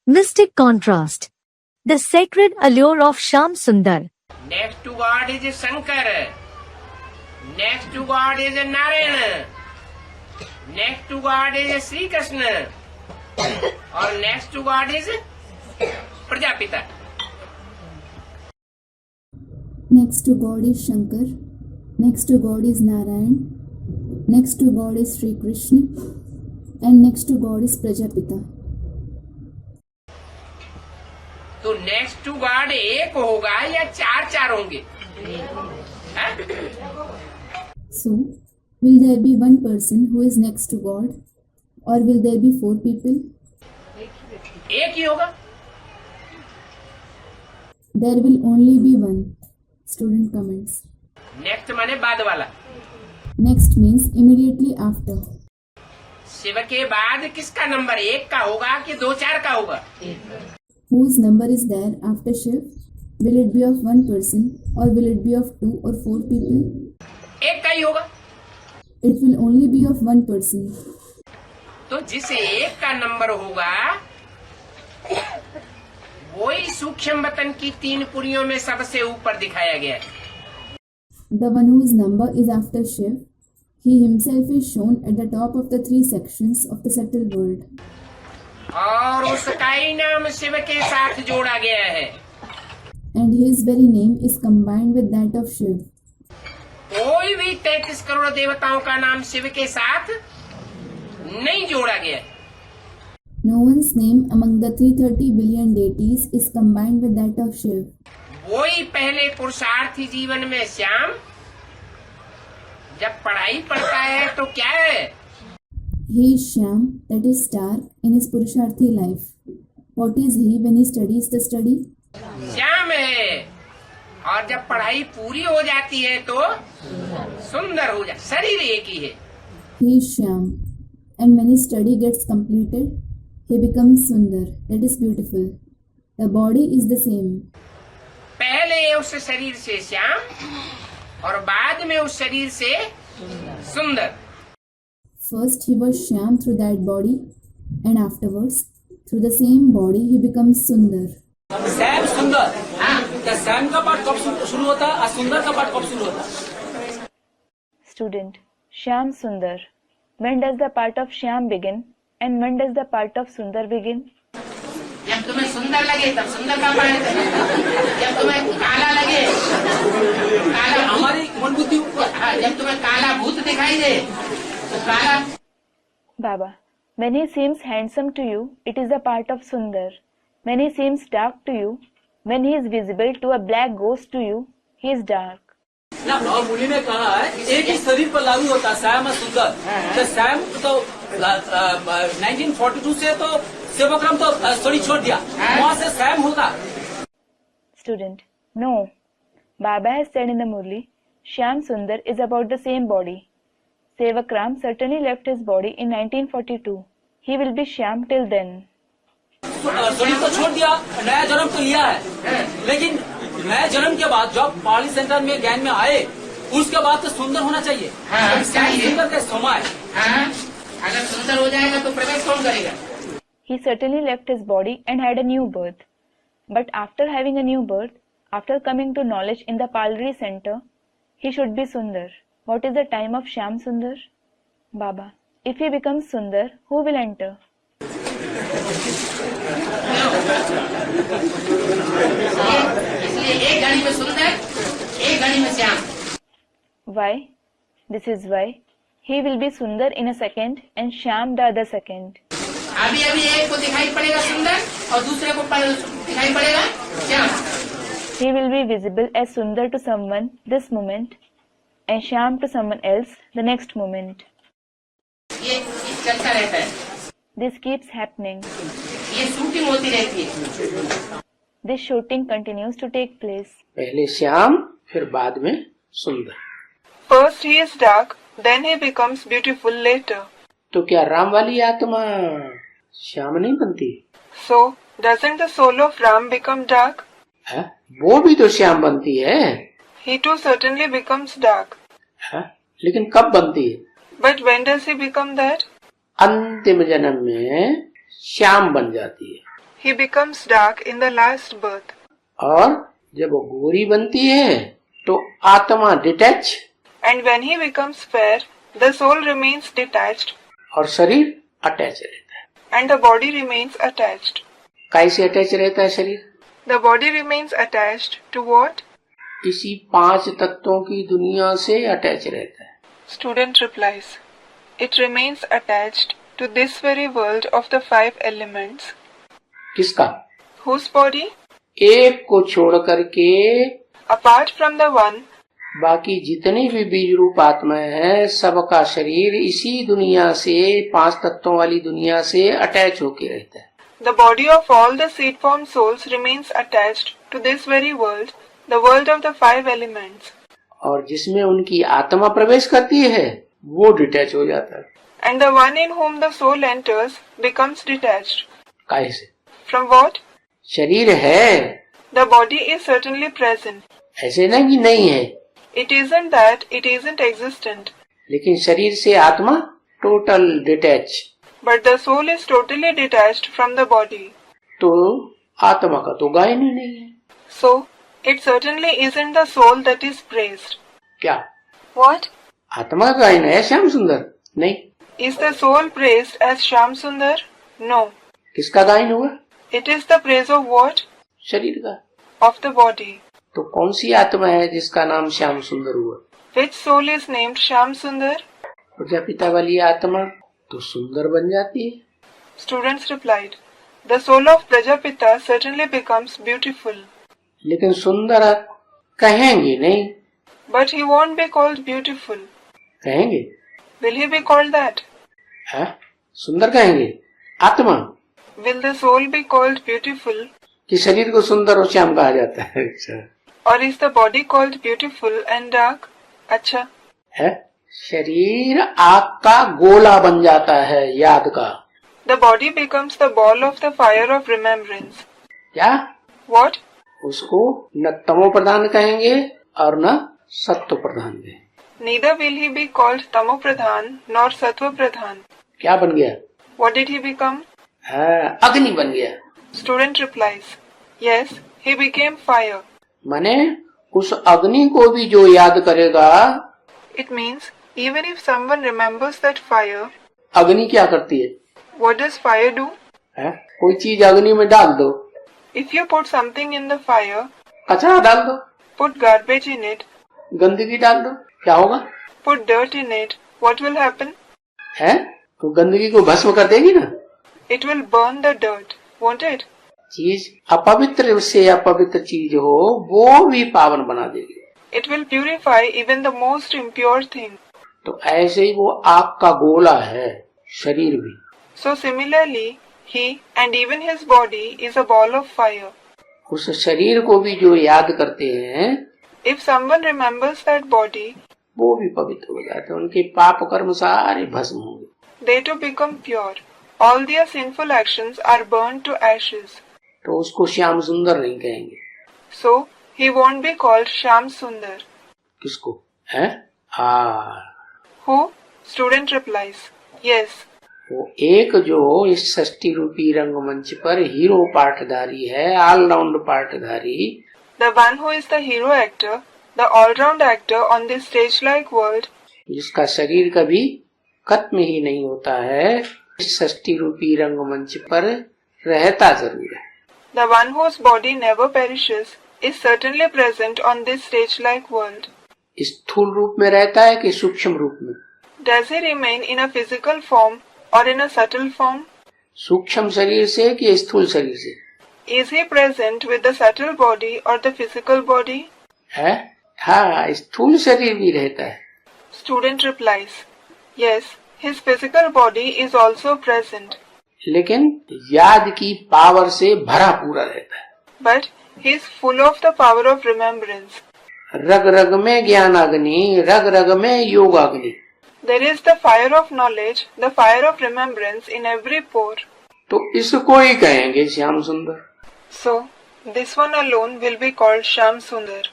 Mystic contrast. The sacred allure of Shyam Sundar. Next to God is Shankar. Next to God is Narayana. Next to God is Sri Krishna. और next to God is Prajapita. Next to God is Shankar. Next to God is Narayan. Next to God is Sri Krishna. And next to God is Prajapita. तो next to God एक होगा या चार चार होंगे? So, will there be one person who is next to God, or will there be 4 people? एक ही होगा. There will only be one. Student comments. Next माने बाद वाला. Next means immediately after. Shiv के बाद किसका नंबर एक का होगा कि दो चार का होगा? Whose number is there after Shiv? Will it be of one person, or will it be of 2 or 4 people? एक का ही होगा. It will only be of one person. तो जिसे एक का नंबर होगा वही सूक्ष्म वतन की 3 पुरियों में सबसे ऊपर दिखाया गया है. The one whose number is after Shiv, he himself is shown at the top of the 3 sections of the subtle world. और उसका ही नाम शिव के साथ जोड़ा गया है. And his very name is combined with that of Shiv. कोई भी 33 करोड़ देवताओं का नाम शिव के साथ नहीं जोड़ा गया है. No one's name among the 330 billion deities is combined with that of Shiv. वही पहले पुरुषार्थी जीवन में श्याम जब पढ़ाई पढ़ता है तो क्या है? He is Shyam, that is star, in his Purusharthi life. What is he when he studies the study? Shyam है. और जब पढ़ाई पूरी हो जाती है तो सुंदर हो जाता. शरीर एक ही है. He is Shyam, and when his study gets completed, he becomes Sundar, that is beautiful. The body is the same. पहले उस शरीर से श्याम और बाद में उस शरीर से सुंदर. First he was Shyam through that body, and afterwards, through the same body, he becomes Sundar. Shyam सुंदर. क्या श्याम का पाठ कब शुरू होता है और सुंदर का पाठ कब शुरू होता है? Student, Shyam Sundar. When does the part of Shyam begin and when does the part of Sundar begin? जब तुम्हें सुंदर लगे तब सुंदर का पाठ करें. जब तुम्हें काला लगे काला हमारी मन बुद्धि जब तुम्हें काला भूत दिखाई दे तो काला. Baba, when he seems handsome to you, it is a part of Sundar. When he seems dark to you, when he is visible to a black ghost to you, he is dark. ना और मुनि ने कहा है एक ही शरीर पर लागू होता है श्याम और सुंदर. तो श्याम तो 1942 से तो सेवाग्राम तो स्टडी छोड़ दिया. वहाँ से श्याम होगा. Student, no. Baba has said in the Murli, Shyam Sundar is about the same body. Sevakram certainly left his body in 1942. He will be Shyam till then. शरीर तो छोड़ दिया, नया जन्म तो लिया है. लेकिन नया जन्म के बाद जब पाली सेंटर में ज्ञान में आए उसके बाद तो सुंदर होना चाहिए. सुंदर का समय. अगर सुंदर हो जाएगा तो प्रवेश कौन करेगा? He certainly left his body and had a new birth. But after having a new birth, after coming to knowledge in the Palri center, he should be Sundar. What is the time of Shyam Sundar? Baba, if he becomes Sundar, who will enter? इसलिए एक घड़ी में सुंदर एक घड़ी में Shyam. Why? This is why. He will be Sundar in a second and Shyam the other second. अभी अभी एक को दिखाई पड़ेगा सुंदर और दूसरे को दिखाई पड़ेगा Shyam. He will be visible as Sundar to someone this moment and Shyam to someone else the next moment. ये चलता रहता है. This keeps happening. ये शूटिंग होती रहती है. This shooting continues to take place. पहले श्याम फिर बाद में सुंदर. First he is dark, then he becomes beautiful later. तो क्या राम वाली आत्मा श्याम नहीं बनती? So, doesn't the soul of Ram become dark? है? वो भी तो श्याम बनती है. He too certainly becomes dark. है? लेकिन कब बनती है? But when does he become that? अंतिम जन्म में श्याम बन जाती है. he becomes dark in the last birth. और जब वो गोरी बनती है तो आत्मा detach And when he becomes fair, the soul remains detached और शरीर अटैच रहता है। and the body remains attached. कैसे अटैच रहता है शरीर? The body remains attached to what? इसी 5 तत्वों की दुनिया से अटैच रहता है। Student replies, it remains attached to this very world of the 5 elements. किसका? Whose body? एक को छोड़ करके Apart from the one, बाकी जितनी भी बीज रूप आत्माएं हैं सबका शरीर इसी दुनिया से 5 तत्वों वाली दुनिया से अटैच होके रहता है। the body of all the seed form souls remains attached to this very world, the world of the 5 elements. और जिसमें उनकी आत्मा प्रवेश करती है वो डिटैच हो जाता है। And the one in whom the soul enters becomes detached. कैसे? From what? शरीर है, The body is certainly present. ऐसे नहीं कि नहीं है, It isn't that it isn't existent, लेकिन शरीर से आत्मा total detach. but the soul is totally detached from the body. तो आत्मा का तो गायन ही नहीं है। So, it certainly isn't the soul that is praised. क्या What? आत्मा का गायन है श्याम सुंदर? नहीं। Is the soul praised as Shyam Sundar? No. किसका गायन हुआ? It is the praise of what? शरीर का। Of the body. तो कौन सी आत्मा है जिसका नाम श्याम सुंदर हुआ? Which soul is named Shyam Sundar? Prajapita वाली आत्मा तो सुंदर बन जाती है। Students replied, the soul of Prajapita certainly becomes beautiful, लेकिन सुंदर कहेंगे नहीं। but he won't be called beautiful. कहेंगे? Will he be called that? है? सुंदर कहेंगे? आत्मा Will the soul be called beautiful? कि शरीर को सुंदर और श्याम कहा जाता है? अच्छा Or is the body called beautiful and dark? अच्छा, है। शरीर आग का गोला बन जाता है, याद का। the body becomes the ball of the fire of remembrance. क्या? What? उसको न तमो प्रधान कहेंगे और न सत्व प्रधान कहेंगे। Neither will he be called Tamo Pradhan nor Sattva Pradhan. क्या बन गया? What did he become? हाँ, अग्नि बन गया। Student replies, yes, he became fire. माने उस अग्नि को भी जो याद करेगा। It means even if someone remembers that fire, अग्नि क्या करती है? what does fire do? है? कोई चीज अग्नि में डाल दो, If you put something in the fire, कचरा डाल दो, put garbage in it, गंदगी डाल दो, क्या होगा? put dirt in it, what will happen? है? तो गंदगी को भस्म कर देगी ना। It will burn the dirt, won't it? चीज अपवित्र से अपवित्र चीज हो वो भी पावन बना देगी। It will purify even the most impure thing. तो ऐसे ही वो आग का गोला है शरीर भी। So similarly, he and even his body is a ball of fire. उस शरीर को भी जो याद करते हैं If someone remembers that body, वो भी पवित्र हो जाते हैं, उनके पाप कर्म सारे भस्म होंगे। they too become pure. All their sinful actions are burned to ashes. तो उसको श्याम सुंदर नहीं कहेंगे। So, he won't be called Shyam Sundar. किसको? है? Who? Student replies, yes, वो एक जो इस षष्ठी रूपी रंगमंच पर हीरो पाठधारी है, all-round पाठधारी, the one who is the hero actor, the all-round actor on this stage-like world, जिसका शरीर कभी खत्म ही नहीं होता है, इस षष्ठी रूपी रंगमंच पर रहता जरूर है। the one whose body never perishes, is certainly present on this stage-like world. स्थूल रूप में रहता है कि सूक्ष्म रूप में? Does he remain in a physical form or in a subtle form? सूक्ष्म शरीर से कि स्थूल शरीर से? Is he present with the subtle body or the physical body? है? हाँ, स्थूल शरीर भी रहता है। Student replies, yes, his physical body is also present, लेकिन याद की पावर से भरा पूरा रहता है। but he is full of the power of remembrance. रग रग में ज्ञान अग्नि, रग रग में योग अग्नि। There is the fire of knowledge, the fire of remembrance in every pore. तो इसको ही कहेंगे श्याम सुंदर। So, this one alone will be called Shyam Sundar.